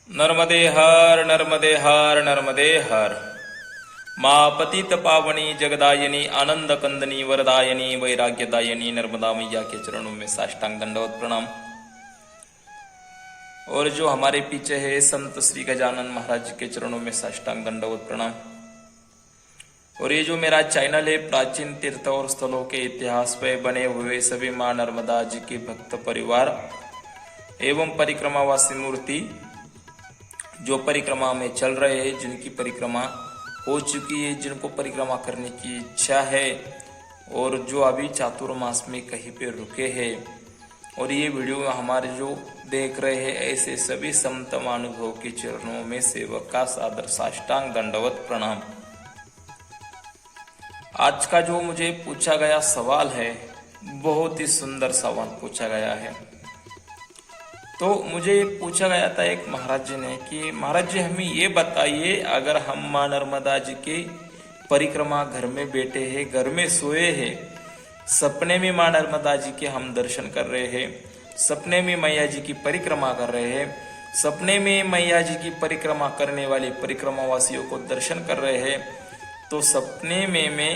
नर्मदे हर नर्मदे हर। माँ पतित पावनी जगदायनी आनंद कंदनी वरदायनी वैराग्यदायनी नर्मदा मैया के चरणों में साष्टांग दंडवत प्रणाम। और जो हमारे पीछे है संत श्री गजानन महाराज के चरणों में साष्टांग दंडवत प्रणाम। और ये जो मेरा चैनल है प्राचीन तीर्थ और स्थलों के इतिहास पे बने हुए सभी माँ नर्मदा जी के भक्त परिवार एवं परिक्रमावासी मूर्ति जो परिक्रमा में चल रहे हैं, जिनकी परिक्रमा हो चुकी है, जिनको परिक्रमा करने की इच्छा है और जो अभी चातुर्मास में कहीं पे रुके हैं, और ये वीडियो हमारे जो देख रहे हैं ऐसे सभी संत महानुभाव के चरणों में सेवक का सादर साष्टांग दंडवत प्रणाम। आज का जो मुझे पूछा गया सवाल है बहुत ही सुंदर सवाल पूछा गया है। तो मुझे पूछा गया था एक महाराज जी ने कि महाराज जी हमें ये बताइए, अगर हम माँ नर्मदा जी के परिक्रमा घर में बैठे हैं, घर में सोए हैं, सपने में माँ नर्मदा जी के हम दर्शन कर रहे हैं, सपने में मैया जी की परिक्रमा कर रहे हैं, सपने में मैया जी की परिक्रमा करने वाले परिक्रमावासियों को दर्शन कर रहे हैं, तो सपने में मैं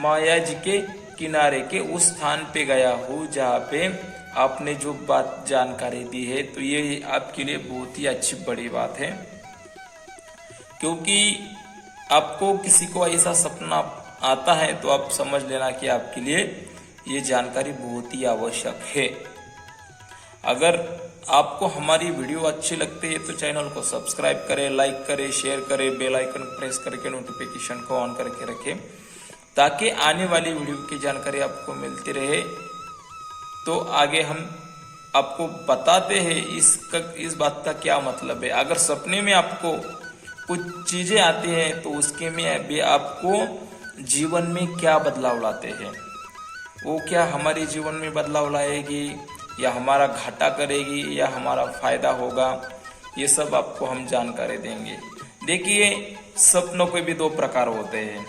मैया जी के किनारे के उस स्थान पे गया हूँ जहाँ पे आपने जो बात जानकारी दी है, तो ये आपके लिए बहुत ही अच्छी बड़ी बात है, क्योंकि आपको किसी को ऐसा सपना आता है तो आप समझ लेना कि आपके लिए ये जानकारी बहुत ही आवश्यक है। अगर आपको हमारी वीडियो अच्छी लगती है तो चैनल को सब्सक्राइब करें, लाइक करें, शेयर करें, बेल आइकन प्रेस करके नोटिफिकेशन को ऑन करके रखें ताकि आने वाली वीडियो की जानकारी आपको मिलती रहे। तो आगे हम आपको बताते हैं इस बात का क्या मतलब है। अगर सपने में आपको कुछ चीजें आती हैं तो उसके में भी आपको जीवन में क्या बदलाव लाते हैं, वो क्या हमारे जीवन में बदलाव लाएगी या हमारा घाटा करेगी या हमारा फायदा होगा, ये सब आपको हम जानकारी देंगे। देखिए, सपनों के भी दो प्रकार होते हैं।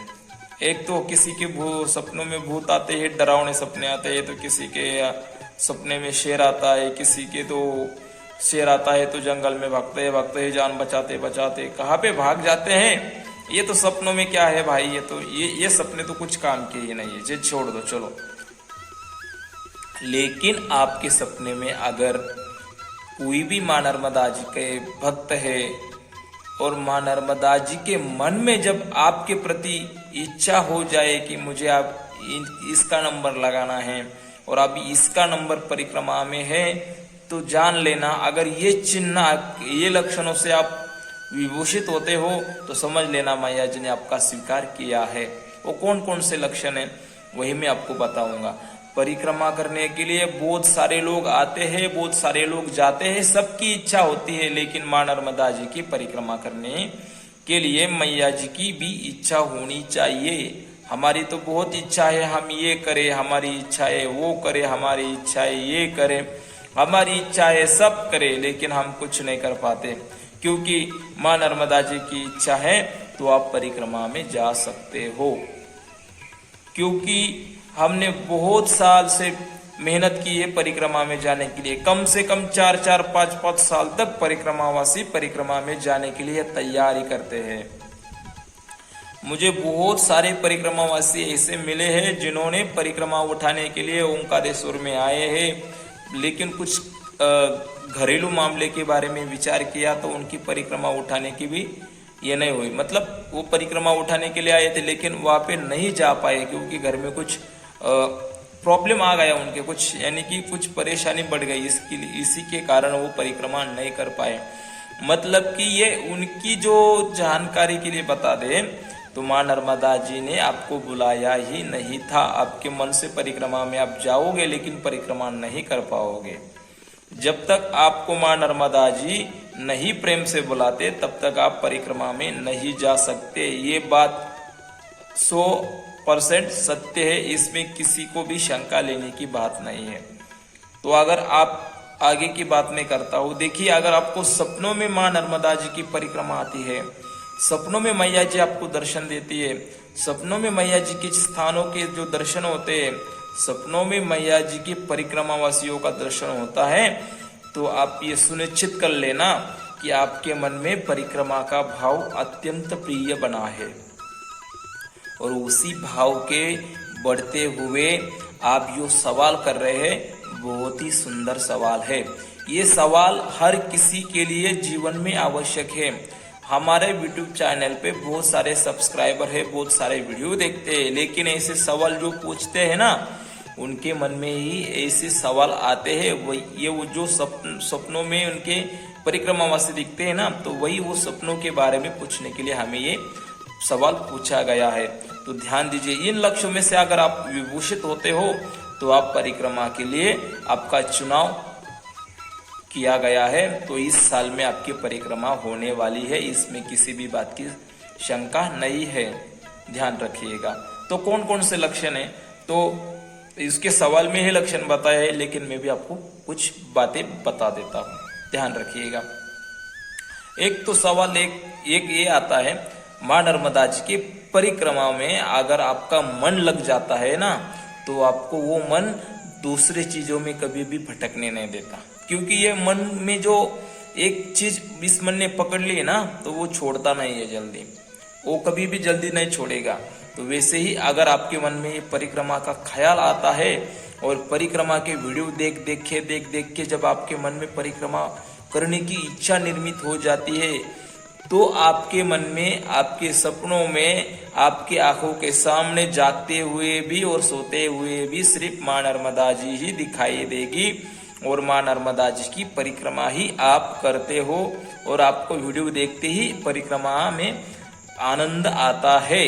एक तो किसी के सपनों में भूत आते हैं, डरावने सपने आते हैं, तो किसी के सपने में शेर आता है, किसी के तो शेर आता है तो जंगल में भागते हैं जान बचाते बचाते कहाँ पे भाग जाते हैं। ये तो सपनों में क्या है भाई, ये सपने तो कुछ काम के ही नहीं है, ये छोड़ दो चलो। लेकिन आपके सपने में अगर कोई भी माँ नर्मदा जी के भक्त है और माँ नर्मदा जी के मन में जब आपके प्रति इच्छा हो जाए कि मुझे आप इसका नंबर लगाना है और अभी इसका नंबर परिक्रमा में है, तो जान लेना अगर ये चिन्ह ये लक्षणों से आप विभूषित होते हो तो समझ लेना मैया जी ने आपका स्वीकार किया है। वो कौन कौन से लक्षण है वही मैं आपको बताऊंगा। परिक्रमा करने के लिए बहुत सारे लोग आते हैं, बहुत सारे लोग जाते हैं, सबकी इच्छा होती है, लेकिन माँ नर्मदा जी की परिक्रमा करने के लिए मैया जी की भी इच्छा होनी चाहिए। हमारी तो बहुत इच्छा है, हम ये करें, हमारी इच्छा है वो करे, हमारी इच्छा है ये करे, हमारी इच्छा है सब करे, लेकिन हम कुछ नहीं कर पाते। क्योंकि माँ नर्मदा जी की इच्छा है तो आप परिक्रमा में जा सकते हो। क्योंकि हमने बहुत साल से मेहनत की है परिक्रमा में जाने के लिए, कम से कम 4-4, 5-5 साल तक परिक्रमावासी परिक्रमा में जाने के लिए तैयारी करते हैं। मुझे बहुत सारे परिक्रमावासी ऐसे मिले हैं जिन्होंने परिक्रमा उठाने के लिए ओंकारेश्वर में आए हैं, लेकिन कुछ घरेलू मामले के बारे में विचार किया तो उनकी परिक्रमा उठाने की भी ये नहीं हुई। मतलब वो परिक्रमा उठाने के लिए आए थे लेकिन वहाँ पे नहीं जा पाए क्योंकि घर में कुछ प्रॉब्लम आ गया उनके, कुछ यानी कि कुछ परेशानी बढ़ गई, इसी के कारण वो परिक्रमा नहीं कर पाए। मतलब कि ये उनकी जो जानकारी के लिए बता दे तो माँ नर्मदा जी ने आपको बुलाया ही नहीं था। आपके मन से परिक्रमा में आप जाओगे लेकिन परिक्रमा नहीं कर पाओगे। जब तक आपको माँ नर्मदा जी नहीं प्रेम से बुलाते तब तक आप परिक्रमा में नहीं जा सकते। ये बात 100% सत्य है, इसमें किसी को भी शंका लेने की बात नहीं है। तो अगर आप आगे की बात में करता हूँ, देखिए, अगर आपको सपनों में माँ नर्मदा जी की परिक्रमा आती है, सपनों में मैया जी आपको दर्शन देती है, सपनों में मैया जी के स्थानों के जो दर्शन होते हैं, सपनों में मैया जी की परिक्रमावासियों का दर्शन होता है, तो आप ये सुनिश्चित कर लेना कि आपके मन में परिक्रमा का भाव अत्यंत प्रिय बना है और उसी भाव के बढ़ते हुए आप जो सवाल कर रहे हैं बहुत ही सुंदर सवाल है। ये सवाल हर किसी के लिए जीवन में आवश्यक है। हमारे यूट्यूब चैनल पे बहुत सारे सब्सक्राइबर है, बहुत सारे वीडियो देखते हैं, लेकिन ऐसे सवाल जो पूछते हैं ना उनके मन में ही ऐसे सवाल आते हैं। वो जो सपनों में उनके परिक्रमावासी दिखते हैं ना, तो वही वो सपनों के बारे में पूछने के लिए हमें ये सवाल पूछा गया है। तो ध्यान दीजिए, इन लक्ष्यों में से अगर आप विभूषित होते हो तो आप परिक्रमा के लिए आपका चुनाव किया गया है। तो इस साल में आपकी परिक्रमा होने वाली है, इसमें किसी भी बात की शंका नहीं है, ध्यान रखिएगा। तो कौन कौन से लक्षण है, तो इसके सवाल में ही लक्षण बताए हैं, लेकिन मैं भी आपको कुछ बातें बता देता हूँ, ध्यान रखिएगा। एक तो सवाल एक ये आता है, माँ नर्मदा जी की परिक्रमा में अगर आपका मन लग जाता है ना, तो आपको वो मन दूसरे चीजों में कभी भी भटकने नहीं देता, क्योंकि ये मन में जो एक चीज इस मन ने पकड़ ली है ना, तो वो छोड़ता नहीं है जल्दी, वो कभी भी जल्दी नहीं छोड़ेगा। तो वैसे ही अगर आपके मन में ये परिक्रमा का ख्याल आता है और परिक्रमा के वीडियो देख देख के जब आपके मन में परिक्रमा करने की इच्छा निर्मित हो जाती है, तो आपके मन में, आपके सपनों में, आपके आंखों के सामने जागते हुए भी और सोते हुए भी सिर्फ माँ नर्मदा जी ही दिखाई देगी और माँ नर्मदा जी की परिक्रमा ही आप करते हो और आपको वीडियो देखते ही परिक्रमा में आनंद आता है।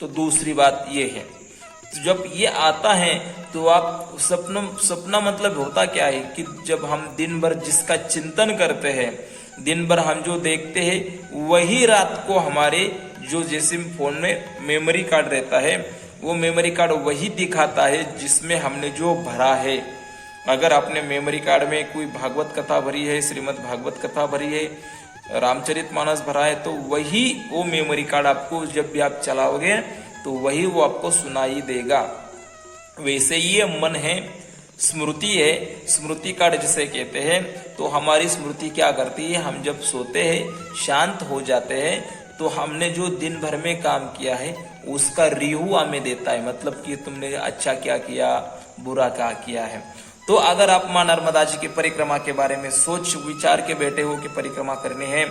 तो दूसरी बात ये है, तो जब ये आता है तो आप सपना मतलब होता क्या है कि जब हम दिन भर जिसका चिंतन करते हैं, दिन भर हम जो देखते हैं, वही रात को हमारे जो जैसे फोन में मेमोरी कार्ड रहता है, वो मेमोरी कार्ड वही दिखाता है जिसमें हमने जो भरा है। अगर आपने मेमोरी कार्ड में कोई भागवत कथा भरी है, श्रीमद् भागवत कथा भरी है, रामचरितमानस भरा है, तो वही वो मेमोरी कार्ड आपको जब भी आप चलाओगे तो वही वो आपको सुनाई देगा। वैसे ये मन है, स्मृति है, स्मृति कार्ड जिसे कहते हैं। तो हमारी स्मृति क्या करती है, हम जब सोते हैं, शांत हो जाते हैं, तो हमने जो दिन भर में काम किया है उसका रिव्यू हमें देता है, मतलब कि तुमने अच्छा क्या किया, बुरा क्या किया है। तो अगर आप माँ नर्मदा जी की परिक्रमा के बारे में सोच विचार के बैठे हो कि परिक्रमा करनी है,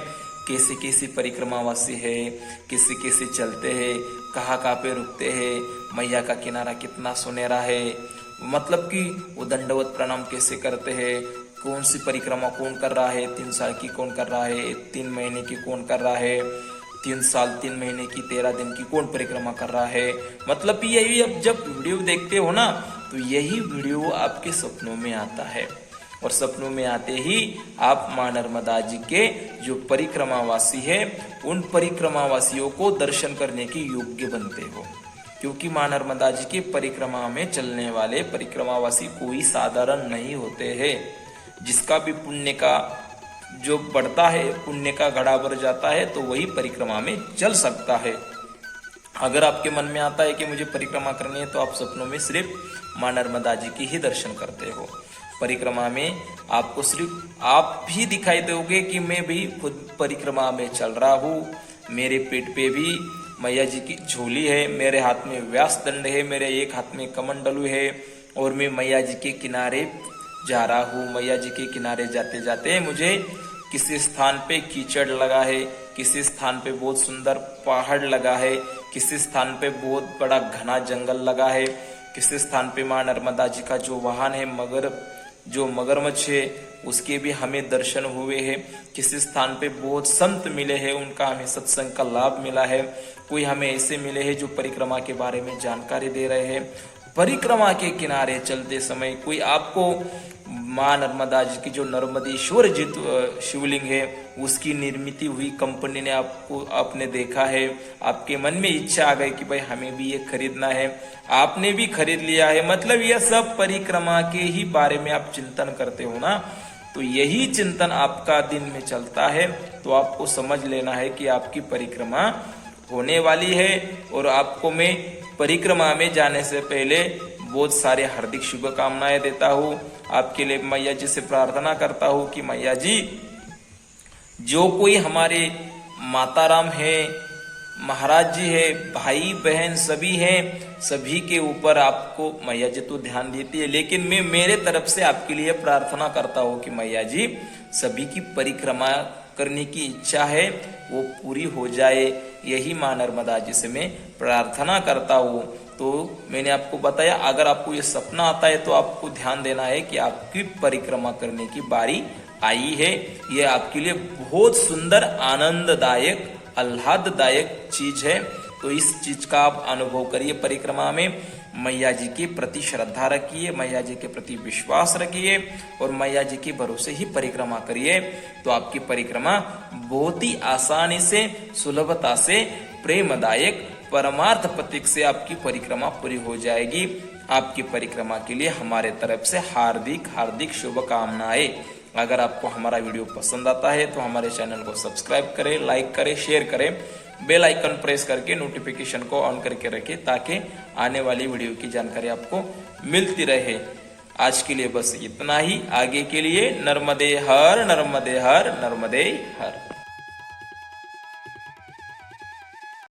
कैसे कैसे परिक्रमावासी है, कैसे कैसे चलते हैं, कहाँ कहाँ पे रुकते हैं, मैया का किनारा कितना सुनहरा है, मतलब कि वो दंडवत प्रणाम कैसे करते हैं, कौन सी परिक्रमा कौन कर रहा है, 3 साल की कौन कर रहा है, 3 महीने की कौन कर रहा है, 3 साल 3 महीने की 13 दिन की कौन परिक्रमा कर रहा है। मतलब यही अब जब वीडियो देखते हो ना, तो यही वीडियो आपके सपनों में आता है और सपनों में आते ही आप माँ नर्मदा जी के जो परिक्रमावासी है, उन परिक्रमावासियों को दर्शन करने के योग्य बनते हो, क्योंकि माँ नर्मदा जी की परिक्रमा में चलने वाले परिक्रमावासी कोई साधारण नहीं होते हैं। जिसका भी पुण्य का जो बढ़ता है, पुण्य का घड़ा भर जाता है, तो वही परिक्रमा में चल सकता है। अगर आपके मन में आता है कि मुझे परिक्रमा करनी है, तो आप सपनों में सिर्फ माँ नर्मदा जी की ही दर्शन करते हो। परिक्रमा में आपको सिर्फ आप ही दिखाई दोगे कि मैं भी खुद परिक्रमा में चल रहा हूँ, मेरे पेट पे भी मैया जी की झोली है, मेरे हाथ में व्यास दंड है, मेरे एक हाथ में कमंडलू है और मैं मैया जी के किनारे जा रहा हूँ। मैया जी के किनारे जाते जाते मुझे किसी स्थान पे कीचड़ लगा है, किसी स्थान पे बहुत सुंदर पहाड़ लगा है, किसी स्थान पे बहुत बड़ा घना जंगल लगा है, किसी स्थान पे माँ नर्मदा जी का जो वाहन है मगरमच्छ है, उसके भी हमें दर्शन हुए हैं। किसी स्थान पे बहुत संत मिले हैं, उनका हमें सत्संग का लाभ मिला है। कोई हमें ऐसे मिले हैं जो परिक्रमा के बारे में जानकारी दे रहे हैं। परिक्रमा के किनारे चलते समय कोई आपको माँ नर्मदा जी की जो नर्मदेश्वर जी शिवलिंग है उसकी निर्मित हुई कंपनी ने आपने देखा है, आपके मन में इच्छा आ गई कि भाई हमें भी ये खरीदना है, आपने भी खरीद लिया है। मतलब यह सब परिक्रमा के ही बारे में आप चिंतन करते हो ना, तो यही चिंतन आपका दिन में चलता है। तो आपको समझ लेना है कि आपकी परिक्रमा होने वाली है और आपको मैं परिक्रमा में जाने से पहले बहुत सारे हार्दिक शुभकामनाएं देता हूँ। आपके लिए मैया जी से प्रार्थना करता हूँ कि मैया जी जो कोई हमारे माता राम है, महाराज जी है, भाई बहन सभी हैं, सभी के ऊपर आपको मैया जी तो ध्यान देती है, लेकिन मैं मेरे तरफ से आपके लिए प्रार्थना करता हूँ कि मैया जी सभी की परिक्रमा करने की इच्छा है वो पूरी हो जाए, यही मां नर्मदा जी से मैं प्रार्थना करता हूँ। तो मैंने आपको बताया, अगर आपको ये सपना आता है तो आपको ध्यान देना है कि आपकी परिक्रमा करने की बारी आई है। ये आपके लिए बहुत सुंदर, आनंददायक, आह्लाददायक चीज है। तो इस चीज का आप अनुभव करिए परिक्रमा में। मैया जी के प्रति श्रद्धा रखिए, मैया जी के प्रति विश्वास रखिए और मैया जी के भरोसे ही परिक्रमा करिए। तो आपकी परिक्रमा बहुत ही आसानी से, सुलभता से, प्रेमदायक, परमार्थ प्रतीक से आपकी परिक्रमा पूरी हो जाएगी। आपकी परिक्रमा के लिए हमारे तरफ से हार्दिक हार्दिक शुभकामनाएं। अगर आपको हमारा वीडियो पसंद आता है तो हमारे चैनल को सब्सक्राइब करें, लाइक करें, शेयर करें, बेल आइकन प्रेस करके नोटिफिकेशन को ऑन करके रखें ताकि आने वाली वीडियो की जानकारी आपको मिलती रहे। आज के लिए बस इतना ही। आगे के लिए नर्मदे हर, नर्मदे हर, नर्मदे हर।